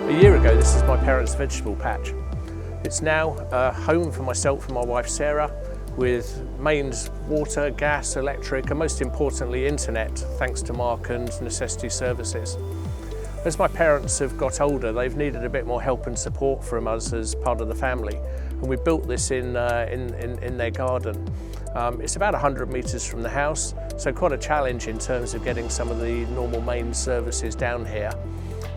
A year ago, this is my parents' vegetable patch. It's now a home for myself and my wife Sarah, with mains, water, gas, electric, and most importantly internet, thanks to Mark and Necessity Services. As my parents have got older, they've needed a bit more help and support from us as part of the family, and we built this in their garden. It's about 100 metres from the house, so quite a challenge in terms of getting some of the normal main services down here.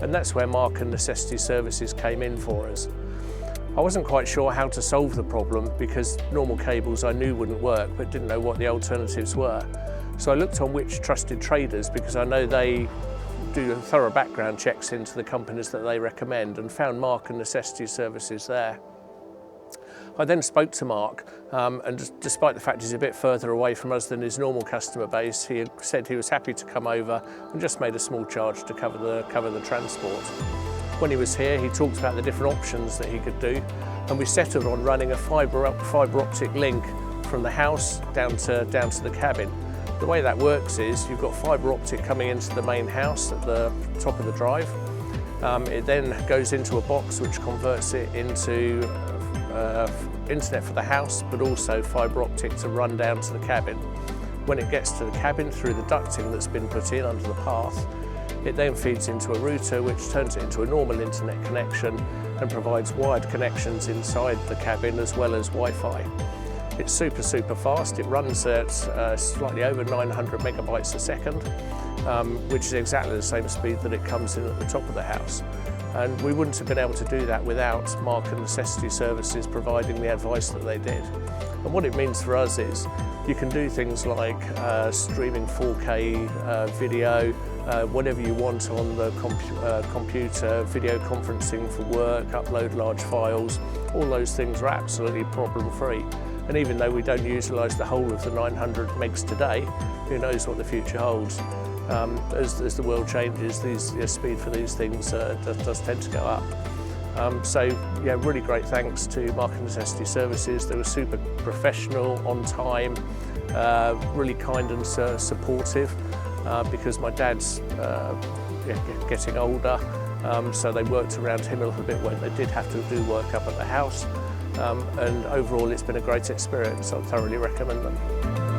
And that's where Mark and Necessity Services came in for us. I wasn't quite sure how to solve the problem because normal cables I knew wouldn't work, but didn't know what the alternatives were. So I looked on Which Trusted Traders, because I know they do thorough background checks into the companies that they recommend, and found Mark and Necessity Services there. I then spoke to Mark, and despite the fact he's a bit further away from us than his normal customer base, he had said he was happy to come over and just made a small charge to cover the transport. When he was here, he talked about the different options that he could do, and we settled on running a fibre optic link from the house down to the cabin. The way that works is you've got fibre optic coming into the main house at the top of the drive. It then goes into a box which converts it into internet for the house, but also fibre optic to run down to the cabin. When it gets to the cabin through the ducting that's been put in under the path, it then feeds into a router which turns it into a normal internet connection and provides wired connections inside the cabin as well as Wi-Fi. It's super fast. It runs at slightly over 900 megabytes a second, which is exactly the same speed that it comes in at the top of the house. And we wouldn't have been able to do that without Mark and Necessity Services providing the advice that they did. And what it means for us is you can do things like streaming 4K video, whatever you want on the computer, video conferencing for work, upload large files. All those things are absolutely problem-free. And even though we don't utilise the whole of the 900 megs today, who knows what the future holds. As the world changes, the speed for these things does tend to go up. So yeah, really great thanks to Mark and Necessity Services. They were super professional, on time, really kind and supportive, because my dad's getting older, so they worked around him a little bit when they did have to do work up at the house. And overall it's been a great experience. I thoroughly recommend them.